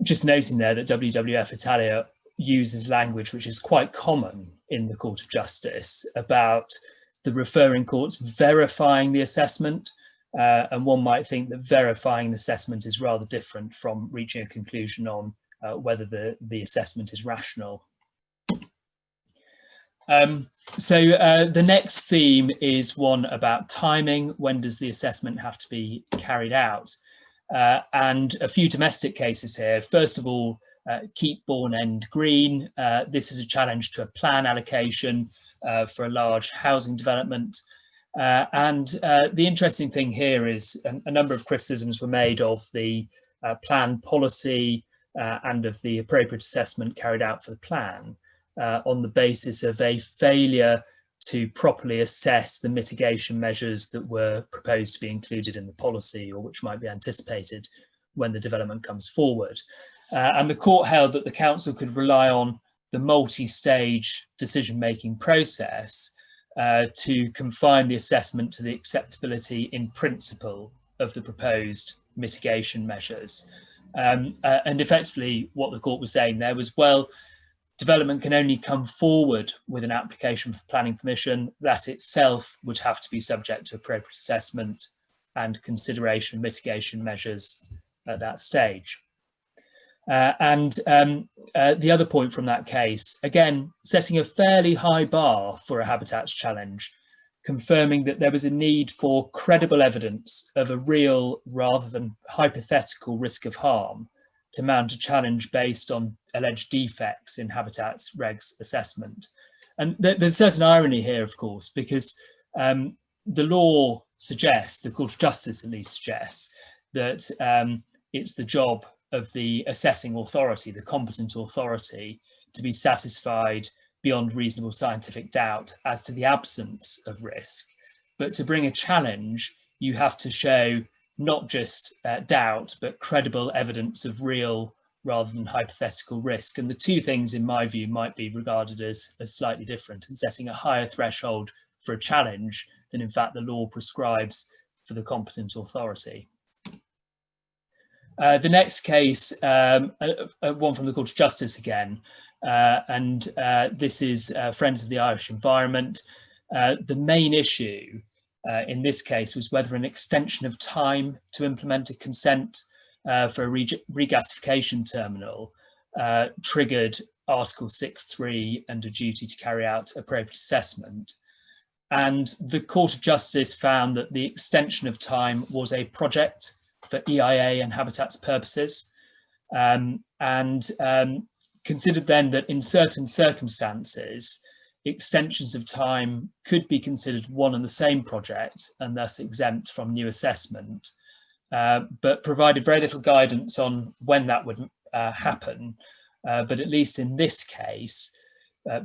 Just noting there that WWF Italia uses language which is quite common in the Court of Justice about the referring courts verifying the assessment, and one might think that verifying the assessment is rather different from reaching a conclusion on whether the assessment is rational. So the next theme is one about timing. When does the assessment have to be carried out? And a few domestic cases here. First of all, Keep Bourne End Green. This is a challenge to a plan allocation for a large housing development. And the interesting thing here is a number of criticisms were made of the plan policy and of the appropriate assessment carried out for the plan on the basis of a failure to properly assess the mitigation measures that were proposed to be included in the policy, or which might be anticipated when the development comes forward. And the court held that the council could rely on the multi-stage decision-making process to confine the assessment to the acceptability in principle of the proposed mitigation measures. And effectively what the court was saying there was, well, development can only come forward with an application for planning permission. That itself would have to be subject to appropriate assessment. and consideration of mitigation measures at that stage. The other point from that case, again, setting a fairly high bar for a habitats challenge, confirming that there was a need for credible evidence of a real rather than hypothetical risk of harm to mount a challenge based on alleged defects in habitats regs assessment. And there's a certain irony here, of course, because the law suggests, the Court of Justice at least suggests, that it's the job of the assessing authority, the competent authority, to be satisfied beyond reasonable scientific doubt as to the absence of risk. But to bring a challenge, you have to show not just doubt, but credible evidence of real rather than hypothetical risk. And the two things, in my view, might be regarded as slightly different, and setting a higher threshold for a challenge than in fact the law prescribes for the competent authority. The next case, one from the Court of Justice again, and this is Friends of the Irish Environment. The main issue in this case was whether an extension of time to implement a consent for a regasification terminal triggered Article 6.3 and a duty to carry out appropriate assessment. And the Court of Justice found that the extension of time was a project for EIA and habitats purposes, and considered then that in certain circumstances, extensions of time could be considered one and the same project and thus exempt from new assessment, but provided very little guidance on when that would happen. But at least in this case,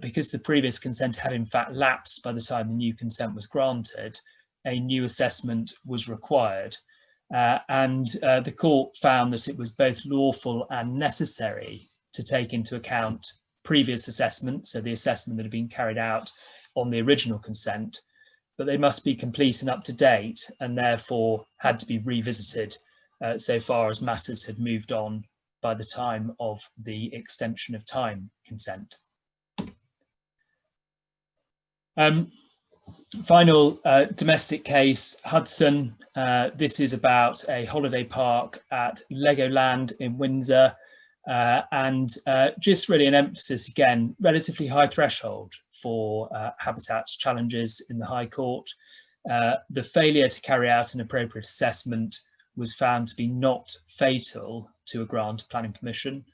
because the previous consent had in fact lapsed by the time the new consent was granted, a new assessment was required. And the court found that it was both lawful and necessary to take into account previous assessment, so the assessment that had been carried out on the original consent, but they must be complete and up to date, and therefore had to be revisited so far as matters had moved on by the time of the extension of time consent. Final domestic case, Hudson. This is about a holiday park at Legoland in Windsor, and just really an emphasis again, relatively high threshold for habitats challenges in the High Court. The failure to carry out an appropriate assessment was found to be not fatal to a grant of planning permission.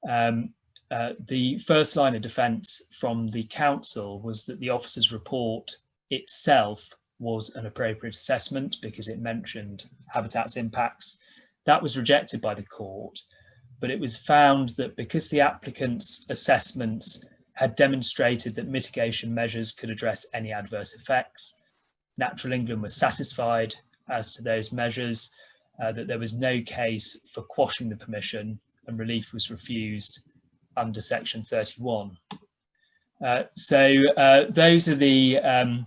The first line of defence from the council was that the officer's report itself was an appropriate assessment because it mentioned habitats impacts. That was rejected by the court, but it was found that because the applicant's assessments had demonstrated that mitigation measures could address any adverse effects, Natural England was satisfied as to those measures, that there was no case for quashing the permission, and relief was refused under Section 31. So those are the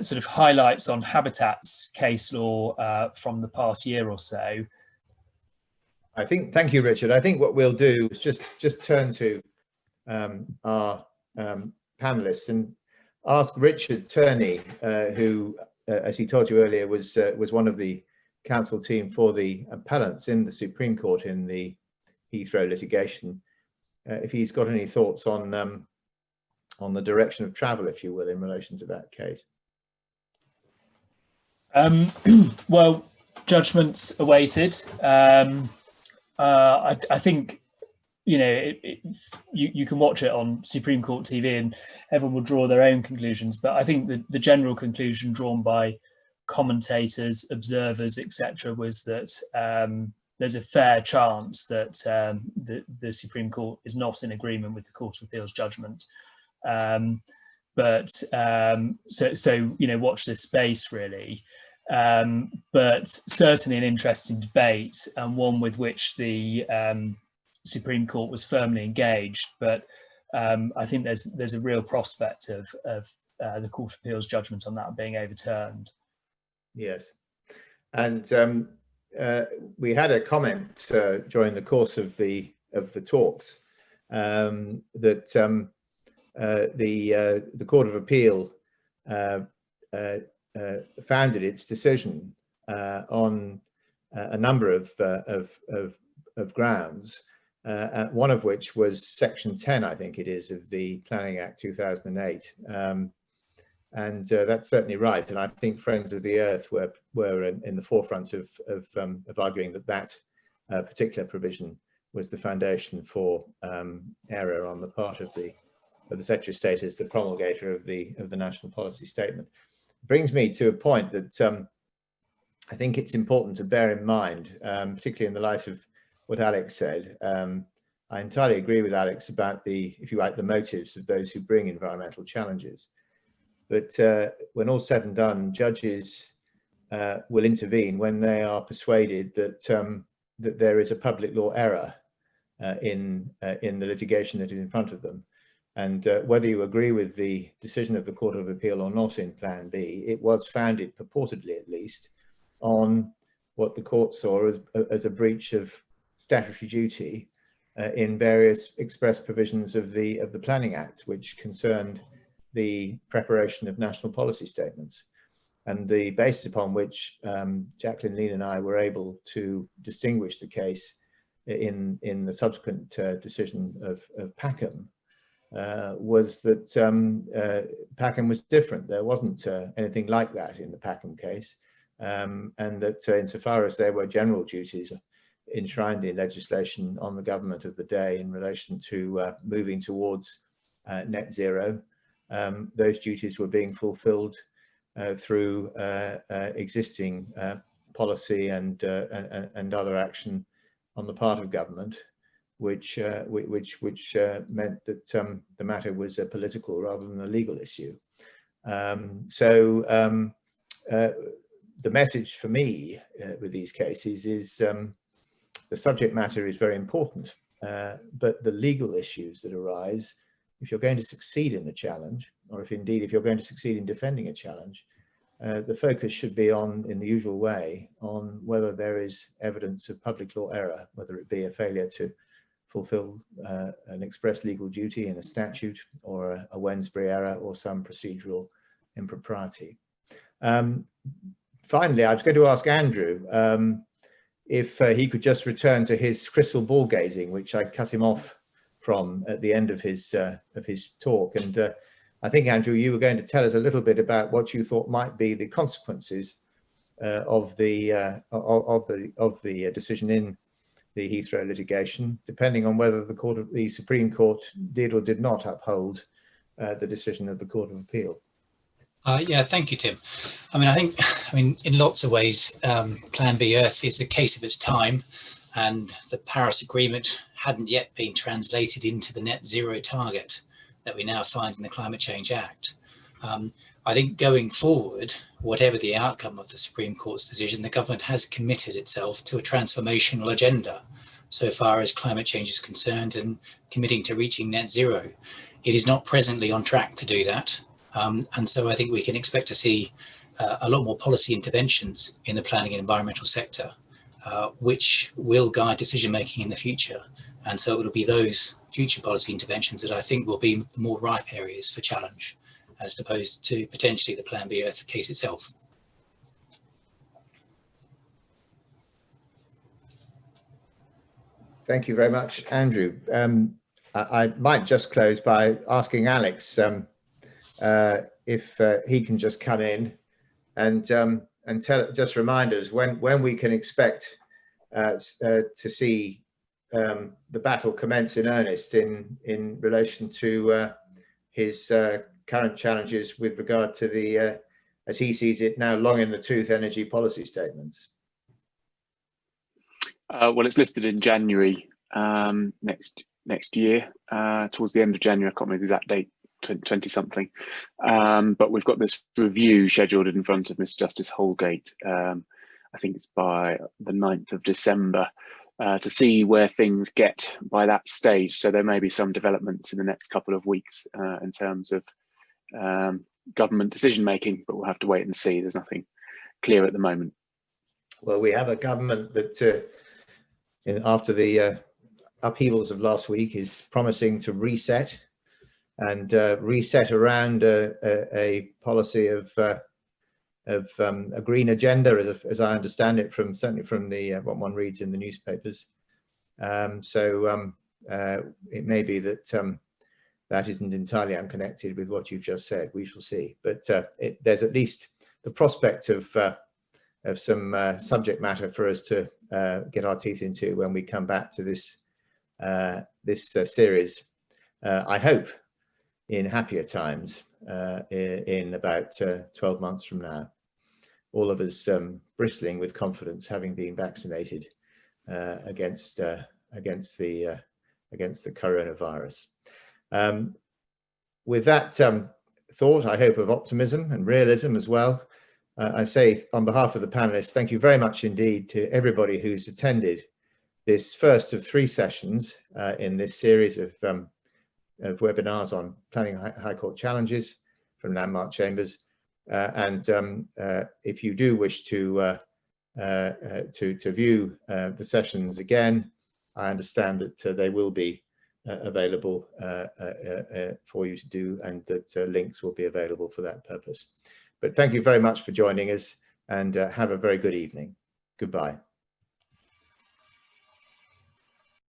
sort of highlights on habitats case law from the past year or so. I think, thank you, Richard. I think what we'll do is just turn to our panelists and ask Richard Turney, who, as he told you earlier, was one of the counsel team for the appellants in the Supreme Court in the Heathrow litigation, if he's got any thoughts on the direction of travel, if you will, in relation to that case. Well, judgments awaited. I think, you know, you can watch it on Supreme Court TV and everyone will draw their own conclusions, but I think the general conclusion drawn by commentators, observers, etc., was that there's a fair chance that the Supreme Court is not in agreement with the Court of Appeal's judgment. So you know, watch this space really. But certainly an interesting debate, and one with which the Supreme Court was firmly engaged. But I think there's a real prospect of the Court of Appeal's judgment on that being overturned. Yes, and we had a comment during the course of the talks that the Court of Appeal founded its decision on a number of grounds, one of which was Section 10, I think it is, of the Planning Act 2008. And that's certainly right. And I think Friends of the Earth were in the forefront of arguing that particular provision was the foundation for error on the part of the Secretary of State as the promulgator of the national policy statement. Brings me to a point that I think it's important to bear in mind, particularly in the light of what Alex said. I entirely agree with Alex about if you like, the motives of those who bring environmental challenges. But when all's said and done, judges will intervene when they are persuaded that there is a public law error in the litigation that is in front of them. And whether you agree with the decision of the Court of Appeal or not in Plan B, it was founded, purportedly at least, on what the court saw as a breach of statutory duty in various express provisions of the Planning Act, which concerned the preparation of national policy statements. And the basis upon which Jacqueline Lean and I were able to distinguish the case in the subsequent decision of Packham was that Packham was different. There wasn't anything like that in the Packham case, and that insofar as there were general duties enshrined in legislation on the government of the day in relation to moving towards net zero, those duties were being fulfilled through existing policy and other action on the part of government, which meant that the matter was a political rather than a legal issue. So the message for me with these cases is the subject matter is very important, but the legal issues that arise, if you're going to succeed in a challenge, or if you're going to succeed in defending a challenge, the focus should be on, in the usual way, on whether there is evidence of public law error, whether it be a failure to fulfill an express legal duty in a statute, or a Wensbury error, or some procedural impropriety. Finally, I was going to ask Andrew if he could just return to his crystal ball gazing, which I cut him off from at the end of his talk. And I think, Andrew, you were going to tell us a little bit about what you thought might be the consequences of the decision in the Heathrow litigation, depending on whether the Supreme Court did or did not uphold the decision of the Court of Appeal. Yeah, thank you, Tim. I think in lots of ways, Plan B Earth is a case of its time, and the Paris Agreement hadn't yet been translated into the net zero target that we now find in the Climate Change Act. I think going forward, whatever the outcome of the Supreme Court's decision, the government has committed itself to a transformational agenda so far as climate change is concerned, and committing to reaching net zero. It is not presently on track to do that. And so I think we can expect to see a lot more policy interventions in the planning and environmental sector, which will guide decision making in the future. And so it will be those future policy interventions that I think will be more ripe areas for challenge, as opposed to potentially the Plan B Earth case itself. Thank you very much, Andrew. I might just close by asking Alex if he can just come in and just remind us when we can expect to see the battle commence in earnest in relation to his current challenges with regard to the, as he sees it now, long in the tooth energy policy statements. Well, it's listed in January next year, towards the end of January. I can't remember the exact date, 20 something. But we've got this review scheduled in front of Mr. Justice Holgate. I think it's by the 9th of December, to see where things get by that stage. So there may be some developments in the next couple of weeks in terms of government decision making, but we'll have to wait and see. There's nothing clear at the moment. Well, we have a government that after the upheavals of last week is promising to reset and reset around a policy of a green agenda, as I understand it, certainly from the what one reads in the newspapers. It may be that that isn't entirely unconnected with what you've just said. We shall see. But there's at least the prospect of some subject matter for us to get our teeth into when we come back to this series. I hope in happier times, in about 12 months from now, all of us bristling with confidence, having been vaccinated against the coronavirus. With that thought, I hope, of optimism and realism as well, I say on behalf of the panelists, thank you very much indeed to everybody who's attended this first of 3 sessions in this series of webinars on planning High Court challenges from landmark chambers. If you do wish to view the sessions again, I understand that they will be available for you to do, and that links will be available for that purpose. But thank you very much for joining us, and have a very good evening. Goodbye.